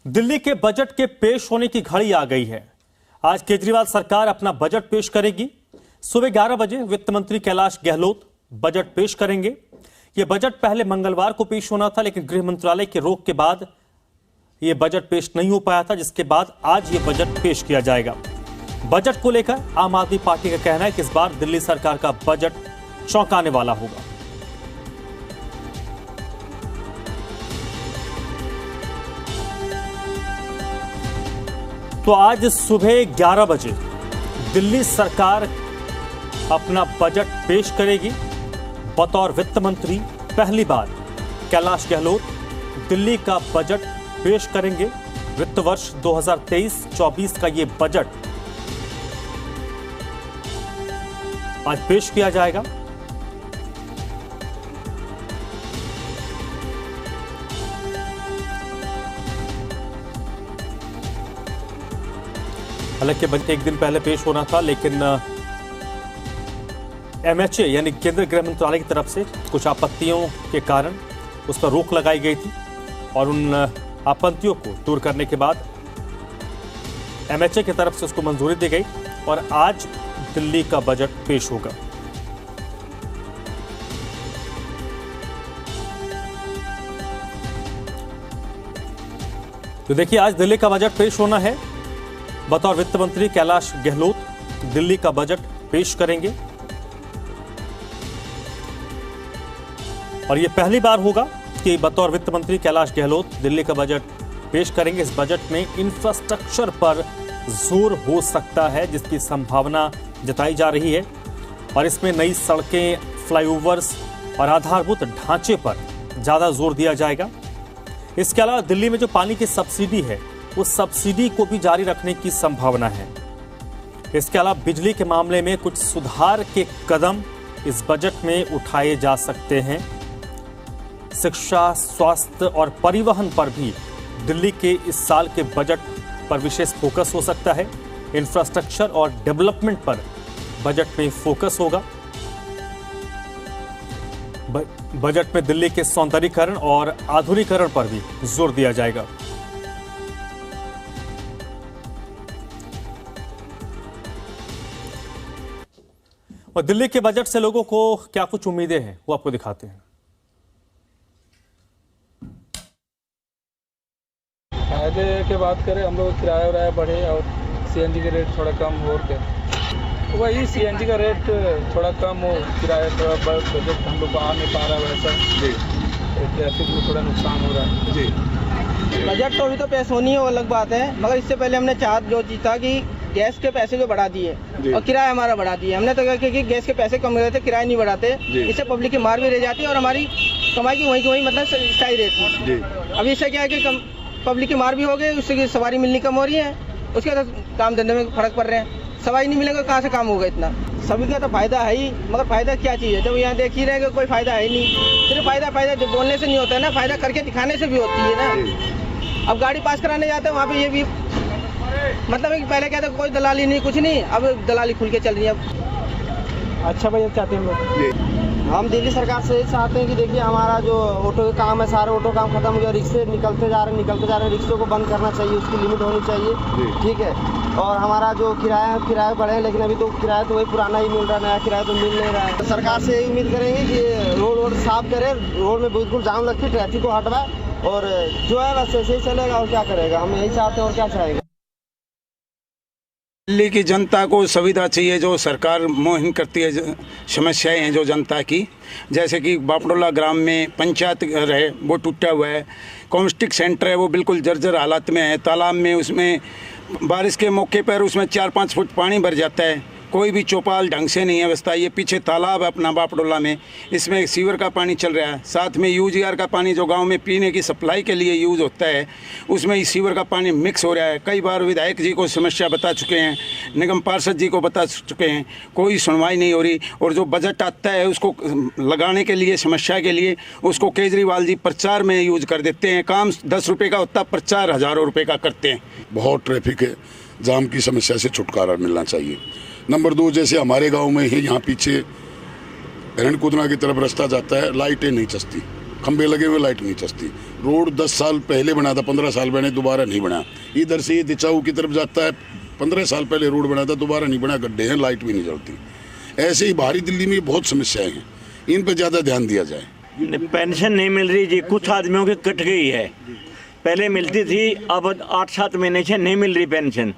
दिल्ली के बजट के पेश होने की घड़ी आ गई है। आज केजरीवाल सरकार अपना बजट पेश करेगी। सुबह 11 बजे वित्त मंत्री कैलाश गहलोत बजट पेश करेंगे। यह बजट पहले मंगलवार को पेश होना था, लेकिन गृह मंत्रालय के रोक के बाद यह बजट पेश नहीं हो पाया था, जिसके बाद आज यह बजट पेश किया जाएगा। बजट को लेकर आम आदमी पार्टी का कहना है कि इस बार दिल्ली सरकार का बजट चौंकाने वाला होगा। तो आज सुबह 11 बजे दिल्ली सरकार अपना बजट पेश करेगी। बतौर वित्त मंत्री पहली बार कैलाश गहलोत दिल्ली का बजट पेश करेंगे। वित्त वर्ष 2023-24 का ये बजट आज पेश किया जाएगा। हालांकि बजट एक दिन पहले पेश होना था, लेकिन MHA यानी केंद्रीय गृह मंत्रालय की तरफ से कुछ आपत्तियों के कारण उस पर रोक लगाई गई थी और उन आपत्तियों को दूर करने के बाद MHA की तरफ से उसको मंजूरी दी गई और आज दिल्ली का बजट पेश होगा। तो देखिए, आज दिल्ली का बजट पेश होना है। बतौर वित्त मंत्री कैलाश गहलोत दिल्ली का बजट पेश करेंगे और यह पहली बार होगा कि बतौर वित्त मंत्री कैलाश गहलोत दिल्ली का बजट पेश करेंगे। इस बजट में इंफ्रास्ट्रक्चर पर जोर हो सकता है, जिसकी संभावना जताई जा रही है और इसमें नई सड़कें, फ्लाईओवर्स और आधारभूत ढांचे पर ज्यादा जोर दिया जाएगा। इसके अलावा दिल्ली में जो पानी की सब्सिडी है, उस सब्सिडी को भी जारी रखने की संभावना है। इसके अलावा बिजली के मामले में कुछ सुधार के कदम इस बजट में उठाए जा सकते हैं। शिक्षा, स्वास्थ्य और परिवहन पर भी दिल्ली के इस साल के बजट पर विशेष फोकस हो सकता है। इंफ्रास्ट्रक्चर और डेवलपमेंट पर बजट में फोकस होगा। बजट में दिल्ली के सौंदर्यीकरण और आधुनिकीकरण पर भी जोर दिया जाएगा। और दिल्ली के बजट से लोगों को क्या कुछ उम्मीदें हैं, वो आपको दिखाते हैं। फायदे की बात करें, हम लोग किराया वराया बढ़े और CNG के रेट थोड़ा कम हो के वही CNG का रेट थोड़ा कम हो, किराया थोड़ा बढ़, बजट हम लोग को आ नहीं पा रहा वैसा जी। ट्रैफिक में थोड़ा नुकसान हो रहा है जी। बजट तो अभी तो पेश होनी है, वो अलग बात है, मगर इससे पहले हमने जो जीता कि गैस के पैसे जो बढ़ा दिए और किराया हमारा बढ़ा दिए। हमने तो कहा कि गैस के पैसे कम रहे थे, किराया नहीं बढ़ाते, इससे पब्लिक की मार भी रह जाती है और हमारी कमाई की वहीं मतलब स्थायी रहती है। अभी इससे क्या है कि पब्लिक की मार भी हो गई, उससे सवारी मिलनी कम हो रही है, उसके बाद काम धंधे में फर्क पड़ रहे हैं। सवारी नहीं मिलेगा, कहाँ से काम होगा इतना। सभी का तो फायदा है ही, मगर फायदा क्या चीज़ है जब यहाँ देख ही रहे कि कोई फायदा है ही नहीं। सिर्फ फायदा जो बोलने से नहीं होता है ना, फायदा करके दिखाने से भी होती है ना। अब गाड़ी पास कराने जाते हैं वहाँ पे ये भी मतलब है कि पहले कहते कोई दलाली नहीं, कुछ नहीं, अब दलाली खुल के चल रही है। अब अच्छा भैया चाहते हैं हम लोग, हम दिल्ली सरकार से चाहते हैं कि देखिए हमारा जो ऑटो का काम है, सारे ऑटो काम खत्म हो गया, रिक्शे निकलते जा रहे हैं, रिक्शों को बंद करना चाहिए, उसकी लिमिट होनी चाहिए, ठीक है। और हमारा जो किराया बढ़े, लेकिन अभी तो किराया तो वही पुराना ही मिल रहा है, नया किराया तो मिल नहीं रहा है। सरकार से यही उम्मीद करेंगे कि रोड साफ करे, रोड में बिल्कुल जाम रखे, ट्रैफिक को हटवाए और जो है बस ऐसे ही चलेगा और क्या करेगा। हम यही चाहते हैं और क्या चाहेंगे। दिल्ली की जनता को सुविधा चाहिए, जो सरकार मोहन करती है समस्याएं हैं जो जनता की, जैसे कि बापडोला ग्राम में पंचायत घर है वो टूटा हुआ है, कॉन्स्टिक सेंटर है वो बिल्कुल जर्जर हालत में है, तालाब में उसमें बारिश के मौके पर उसमें 4-5 फुट पानी भर जाता है, कोई भी चौपाल ढंग से नहीं है व्यवस्था। ये पीछे तालाब है अपना बापडोला में, इसमें सीवर का पानी चल रहा है, साथ में UGR का पानी जो गांव में पीने की सप्लाई के लिए यूज़ होता है, उसमें सीवर का पानी मिक्स हो रहा है। कई बार विधायक जी को समस्या बता चुके हैं, निगम पार्षद जी को बता चुके हैं, कोई सुनवाई नहीं हो रही। और जो बजट आता है उसको लगाने के लिए, समस्या के लिए, उसको केजरीवाल जी प्रचार में यूज कर देते हैं। काम 10 रुपये का होता, प्रचार हज़ारों रुपये का करते हैं। बहुत ट्रैफिक है, जाम की समस्या से छुटकारा मिलना चाहिए। नंबर 2, जैसे हमारे गांव में ही यहाँ पीछे हिरणकुदना की तरफ रास्ता जाता है, लाइटें नहीं चलती, खंबे लगे हुए, लाइट नहीं चलती। रोड 10 साल पहले बना था, 15 साल बने, दोबारा नहीं बना। इधर से ये दिचाऊ की तरफ जाता है, 15 साल पहले रोड बना था, दोबारा नहीं बना, गड्ढे हैं, लाइट भी नहीं चलती। ऐसे ही बाहरी दिल्ली में बहुत समस्याएं हैं, इन पर ज़्यादा ध्यान दिया जाए। पेंशन नहीं मिल रही जी, कुछ आदमियों की कट गई है, पहले मिलती थी, अब 8-7 महीने से नहीं मिल रही पेंशन।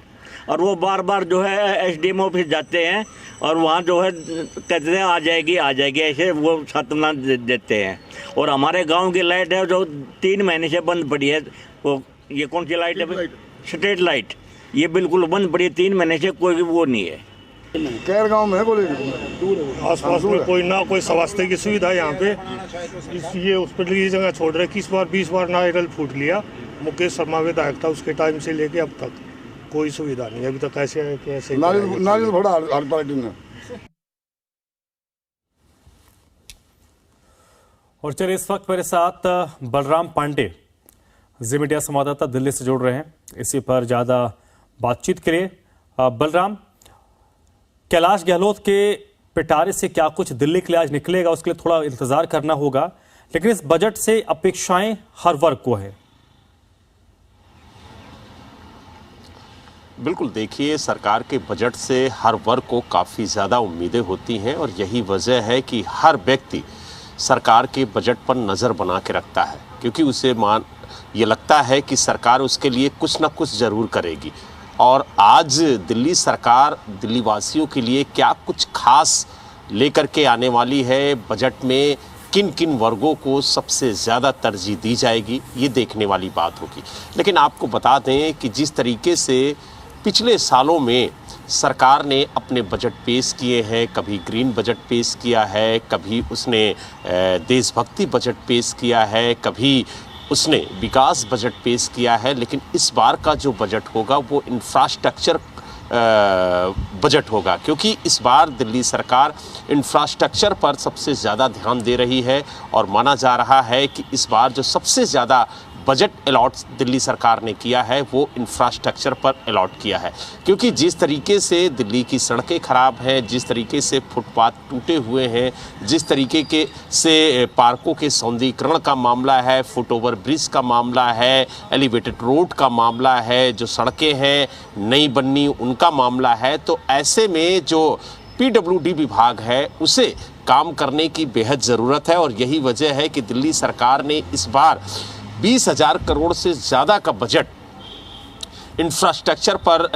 और वो बार बार जो है SDM ऑफिस जाते हैं और वहाँ जो है कहते हैं आ जाएगी, ऐसे वो सात्वना देते हैं। और हमारे गांव की लाइट है जो 3 महीने से बंद पड़ी है, वो ये कौन सी लाइट है? स्ट्रीट लाइट, ये बिल्कुल बंद पड़ी है, 3 महीने से कोई वो नहीं है। कैर गांव में आसपास में कोई स्वास्थ्य की सुविधा यहाँ पे ये हॉस्पिटल की जगह छोड़ रहे। 20 बार नारियल फूट लिया, मुकेश शर्मा विधायक था उसके टाइम से लेके अब तक कोई सुविधा नहीं अभी तक। ऐसे नारियल बड़ा हर पार्टी ने। और चलिए इस वक्त मेरे साथ बलराम पांडे जी मीडिया संवाददाता दिल्ली से जुड़ रहे हैं इसी पर ज़्यादा बातचीत के लिए। बलराम, कैलाश गहलोत के पिटारे से क्या कुछ दिल्ली के लिए आज निकलेगा, उसके लिए थोड़ा इंतजार करना होगा, लेकिन इस बजट से अपेक्षाएं हर वर्ग को है। बिल्कुल, देखिए सरकार के बजट से हर वर्ग को काफ़ी ज़्यादा उम्मीदें होती हैं और यही वजह है कि हर व्यक्ति सरकार के बजट पर नज़र बना के रखता है, क्योंकि उसे ये लगता है कि सरकार उसके लिए कुछ ना कुछ ज़रूर करेगी। और आज दिल्ली सरकार दिल्ली वासियों के लिए क्या कुछ खास लेकर के आने वाली है, बजट में किन किन वर्गों को सबसे ज़्यादा तरजीह दी जाएगी, ये देखने वाली बात होगी। लेकिन आपको बता दें कि जिस तरीके से पिछले सालों में सरकार ने अपने बजट पेश किए हैं, कभी ग्रीन बजट पेश किया है, कभी उसने देशभक्ति बजट पेश किया है, कभी उसने विकास बजट पेश किया है, लेकिन इस बार का जो बजट होगा वो इंफ्रास्ट्रक्चर बजट होगा, क्योंकि इस बार दिल्ली सरकार इंफ्रास्ट्रक्चर पर सबसे ज़्यादा ध्यान दे रही है और माना जा रहा है कि इस बार जो सबसे ज़्यादा बजट अलॉट दिल्ली सरकार ने किया है वो इंफ्रास्ट्रक्चर पर अलॉट किया है। क्योंकि जिस तरीके से दिल्ली की सड़कें ख़राब हैं, जिस तरीके से फुटपाथ टूटे हुए हैं, जिस तरीके से पार्कों के सौंदर्यीकरण का मामला है, फुट ओवर ब्रिज का मामला है, एलिवेटेड रोड का मामला है, जो सड़कें हैं नई बननी उनका मामला है, तो ऐसे में जो PWD विभाग है उसे काम करने की बेहद ज़रूरत है। और यही वजह है कि दिल्ली सरकार ने इस बार 20,000 करोड़ से ज़्यादा का बजट इंफ्रास्ट्रक्चर पर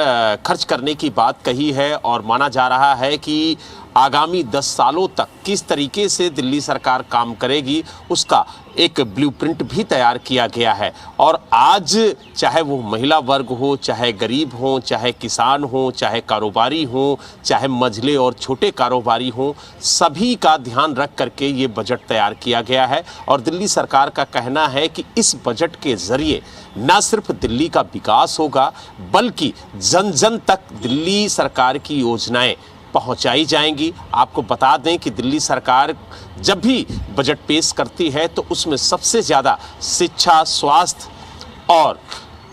खर्च करने की बात कही है। और माना जा रहा है कि आगामी 10 सालों तक किस तरीके से दिल्ली सरकार काम करेगी उसका एक ब्लूप्रिंट भी तैयार किया गया है। और आज चाहे वो महिला वर्ग हो, चाहे गरीब हो, चाहे किसान हो, चाहे कारोबारी हो, चाहे मझले और छोटे कारोबारी हो, सभी का ध्यान रख करके ये बजट तैयार किया गया है। और दिल्ली सरकार का कहना है कि इस बजट के ज़रिए न सिर्फ दिल्ली का विकास होगा बल्कि जन जन तक दिल्ली सरकार की योजनाएं पहुंचाई जाएंगी। आपको बता दें कि दिल्ली सरकार जब भी बजट पेश करती है तो उसमें सबसे ज़्यादा शिक्षा, स्वास्थ्य और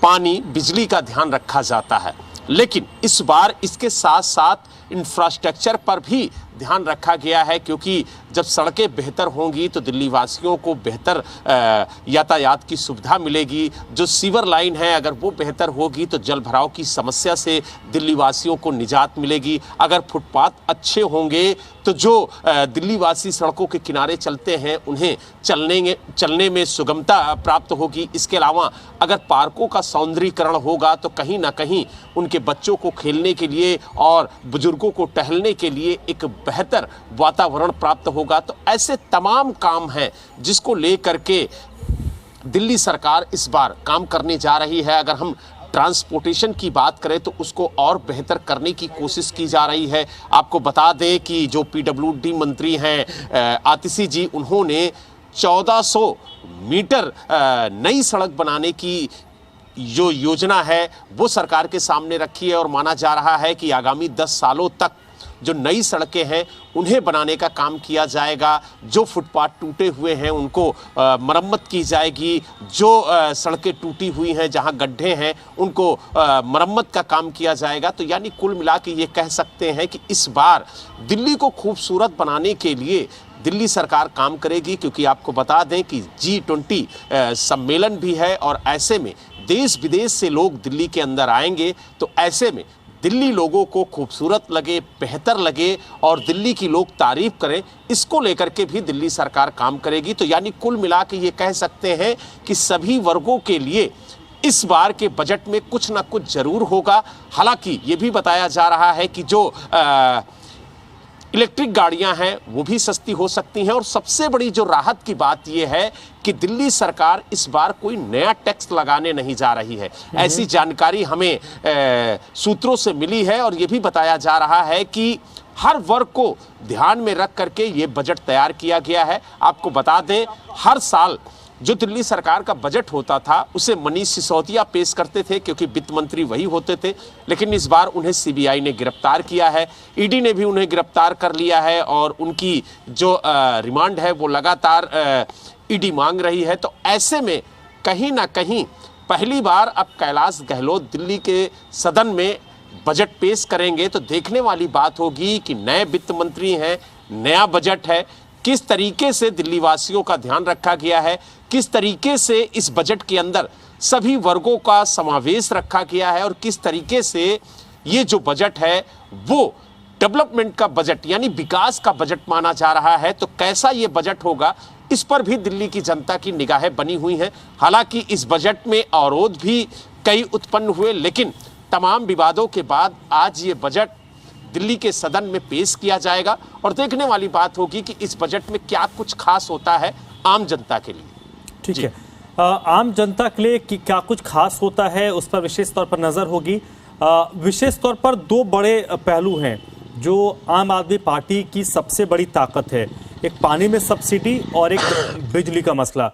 पानी, बिजली का ध्यान रखा जाता है, लेकिन इस बार इसके साथ साथ इंफ्रास्ट्रक्चर पर भी ध्यान रखा गया है, क्योंकि जब सड़कें बेहतर होंगी तो दिल्ली वासियों को बेहतर यातायात की सुविधा मिलेगी। जो सीवर लाइन है अगर वो बेहतर होगी तो जल भराव की समस्या से दिल्ली वासियों को निजात मिलेगी। अगर फुटपाथ अच्छे होंगे तो जो दिल्ली वासी सड़कों के किनारे चलते हैं उन्हें चलने में सुगमता प्राप्त होगी। इसके अलावा अगर पार्कों का सौंदर्यीकरण होगा तो कहीं ना कहीं उनके बच्चों को खेलने के लिए और बुजुर्गों को टहलने के लिए एक बेहतर वातावरण प्राप्त होगा। तो ऐसे तमाम काम हैं जिसको लेकर के दिल्ली सरकार इस बार काम करने जा रही है। अगर हम ट्रांसपोर्टेशन की बात करें तो उसको और बेहतर करने की कोशिश की जा रही है। आपको बता दें कि जो PWD मंत्री हैं आतिशी जी, उन्होंने 1400 मीटर नई सड़क बनाने की जो योजना है वो सरकार के सामने रखी है। और माना जा रहा है कि आगामी 10 सालों तक जो नई सड़कें हैं उन्हें बनाने का काम किया जाएगा। जो फुटपाथ टूटे हुए हैं उनको मरम्मत की जाएगी। जो सड़कें टूटी हुई हैं, जहां गड्ढे हैं, उनको मरम्मत का काम किया जाएगा। तो यानी कुल मिला के ये कह सकते हैं कि इस बार दिल्ली को खूबसूरत बनाने के लिए दिल्ली सरकार काम करेगी, क्योंकि आपको बता दें कि G20 सम्मेलन भी है और ऐसे में देश विदेश से लोग दिल्ली के अंदर आएंगे, तो ऐसे में दिल्ली लोगों को खूबसूरत लगे, बेहतर लगे और दिल्ली की लोग तारीफ करें, इसको लेकर के भी दिल्ली सरकार काम करेगी। तो यानी कुल मिला के ये कह सकते हैं कि सभी वर्गों के लिए इस बार के बजट में कुछ ना कुछ जरूर होगा। हालांकि ये भी बताया जा रहा है कि जो इलेक्ट्रिक गाड़ियां हैं वो भी सस्ती हो सकती हैं, और सबसे बड़ी जो राहत की बात यह है कि दिल्ली सरकार इस बार कोई नया टैक्स लगाने नहीं जा रही है। ऐसी जानकारी हमें सूत्रों से मिली है और ये भी बताया जा रहा है कि हर वर्ग को ध्यान में रख करके ये बजट तैयार किया गया है। आपको बता दें, हर साल जो दिल्ली सरकार का बजट होता था उसे मनीष सिसोदिया पेश करते थे, क्योंकि वित्त मंत्री वही होते थे, लेकिन इस बार उन्हें सीबीआई ने गिरफ्तार किया है, ईडी ने भी उन्हें गिरफ्तार कर लिया है और उनकी जो रिमांड है वो लगातार ईडी मांग रही है। तो ऐसे में कहीं ना कहीं पहली बार अब कैलाश गहलोत दिल्ली के सदन में बजट पेश करेंगे, तो देखने वाली बात होगी कि नए वित्त मंत्री हैं, नया बजट है, किस तरीके से दिल्ली वासियों का ध्यान रखा गया है, किस तरीके से इस बजट के अंदर सभी वर्गों का समावेश रखा गया है और किस तरीके से ये जो बजट है वो डेवलपमेंट का बजट यानी विकास का बजट माना जा रहा है। तो कैसा ये बजट होगा, इस पर भी दिल्ली की जनता की निगाहें बनी हुई हैं। हालांकि इस बजट में अवरोध भी कई उत्पन्न हुए, लेकिन तमाम विवादों के बाद आज ये बजट दिल्ली के सदन में पेश किया जाएगा और देखने वाली बात होगी कि इस बजट में क्या कुछ खास होता है आम जनता के लिए। ठीक है, आम जनता के लिए क्या कुछ खास होता है उस पर विशेष तौर पर नजर होगी। विशेष तौर पर दो बड़े पहलू हैं जो आम आदमी पार्टी की सबसे बड़ी ताकत है, एक पानी में सब्सिडी और एक बिजली का मसला।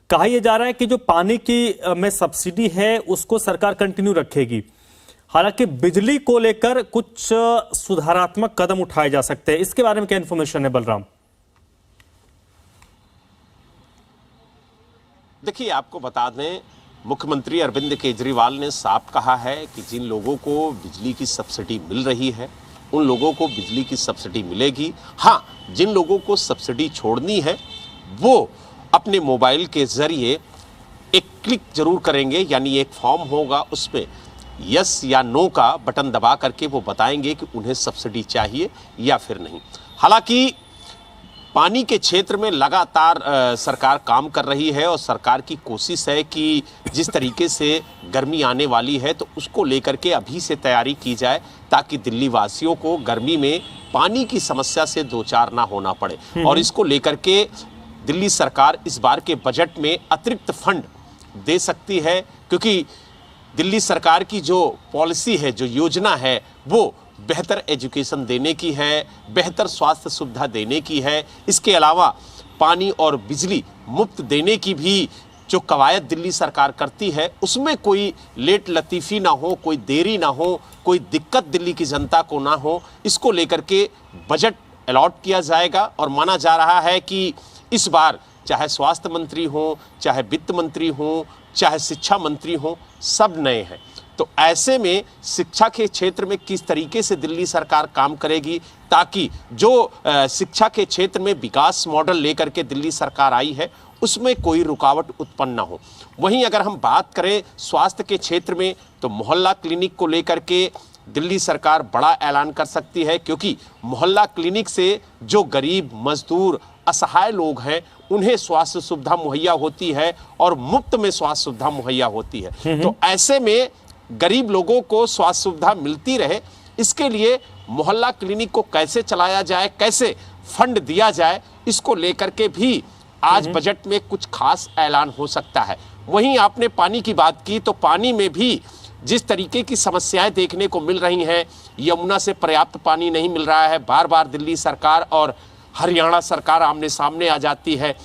कहा यह जा रहा है कि जो पानी की में सब्सिडी है उसको सरकार कंटिन्यू रखेगी, हालांकि बिजली को लेकर कुछ सुधारात्मक कदम उठाए जा सकते हैं। इसके बारे में क्या इन्फॉर्मेशन है बलराम? देखिए, आपको बता दें, मुख्यमंत्री अरविंद केजरीवाल ने साफ कहा है कि जिन लोगों को बिजली की सब्सिडी मिल रही है उन लोगों को बिजली की सब्सिडी मिलेगी। हाँ, जिन लोगों को सब्सिडी छोड़नी है वो अपने मोबाइल के जरिए एक क्लिक जरूर करेंगे, यानी एक फॉर्म होगा, उसमें यस या नो का बटन दबा करके वो बताएंगे कि उन्हें सब्सिडी चाहिए या फिर नहीं। हालांकि पानी के क्षेत्र में लगातार सरकार काम कर रही है और सरकार की कोशिश है कि जिस तरीके से गर्मी आने वाली है तो उसको लेकर के अभी से तैयारी की जाए, ताकि दिल्ली वासियों को गर्मी में पानी की समस्या से दो चार ना होना पड़े। और इसको लेकर के दिल्ली सरकार इस बार के बजट में अतिरिक्त फंड दे सकती है, क्योंकि दिल्ली सरकार की जो पॉलिसी है, जो योजना है, वो बेहतर एजुकेशन देने की है, बेहतर स्वास्थ्य सुविधा देने की है। इसके अलावा पानी और बिजली मुफ्त देने की भी जो कवायद दिल्ली सरकार करती है उसमें कोई लेट लतीफ़ी ना हो, कोई देरी ना हो, कोई दिक्कत दिल्ली की जनता को ना हो, इसको लेकर के बजट अलॉट किया जाएगा। और माना जा रहा है कि इस बार चाहे स्वास्थ्य मंत्री हो, चाहे वित्त मंत्री हो, चाहे शिक्षा मंत्री हो, सब नए हैं। तो ऐसे में शिक्षा के क्षेत्र में किस तरीके से दिल्ली सरकार काम करेगी, ताकि जो शिक्षा के क्षेत्र में विकास मॉडल लेकर के दिल्ली सरकार आई है उसमें कोई रुकावट उत्पन्न ना हो। वहीं अगर हम बात करें स्वास्थ्य के क्षेत्र में, तो मोहल्ला क्लिनिक को लेकर के दिल्ली सरकार बड़ा ऐलान कर सकती है, क्योंकि मोहल्ला क्लिनिक से जो गरीब, मजदूर, असहाय लोग हैं उन्हें स्वास्थ्य सुविधा मुहैया होती है और मुफ्त में स्वास्थ्य सुविधा मुहैया होती है। तो ऐसे में गरीब लोगों को स्वास्थ्य सुविधा मिलती रहे, इसके लिए मोहल्ला क्लिनिक को कैसे चलाया जाए, कैसे फंड दिया जाए, इसको लेकर के भी आज बजट में कुछ खास ऐलान हो सकता है। वहीं आपने पानी की बात की, तो पानी में भी जिस तरीके की समस्याएं देखने को मिल रही हैं, यमुना से पर्याप्त पानी नहीं मिल रहा है, बार बार दिल्ली सरकार और हरियाणा सरकार आमने सामने आ जाती है।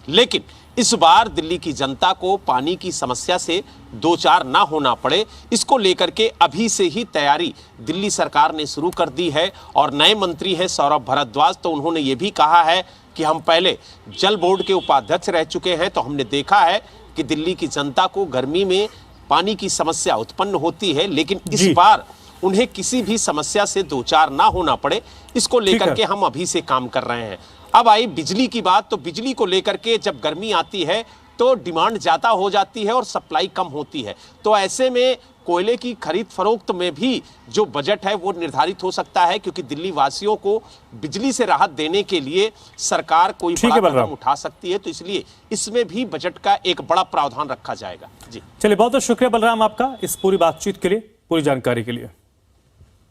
लेकिन इस बार दिल्ली की जनता को पानी की समस्या से दो चार ना होना पड़े, इसको लेकर के अभी से ही तैयारी दिल्ली सरकार ने शुरू कर दी है। और नए मंत्री हैं सौरभ भारद्वाज, तो उन्होंने ये भी कहा है कि हम पहले जल बोर्ड के उपाध्यक्ष रह चुके हैं, तो हमने देखा है कि दिल्ली की जनता को गर्मी में पानी की समस्या उत्पन्न होती है, लेकिन इस बार उन्हें किसी भी समस्या से दो चार ना होना पड़े, इसको लेकर के हम अभी से काम कर रहे हैं। अब आई बिजली की बात, तो बिजली को लेकर के जब गर्मी आती है तो डिमांड ज़्यादा हो जाती है और सप्लाई कम होती है। तो ऐसे में कोयले की खरीद फरोख्त में भी जो बजट है वो निर्धारित हो सकता है, क्योंकि दिल्ली वासियों को बिजली से राहत देने के लिए सरकार कोई बड़ा कदम उठा सकती है। तो इसलिए इसमें भी बजट का एक बड़ा प्रावधान रखा जाएगा। जी चलिए, बहुत बहुत शुक्रिया बलराम आपका इस पूरी बातचीत के लिए, पूरी जानकारी के लिए।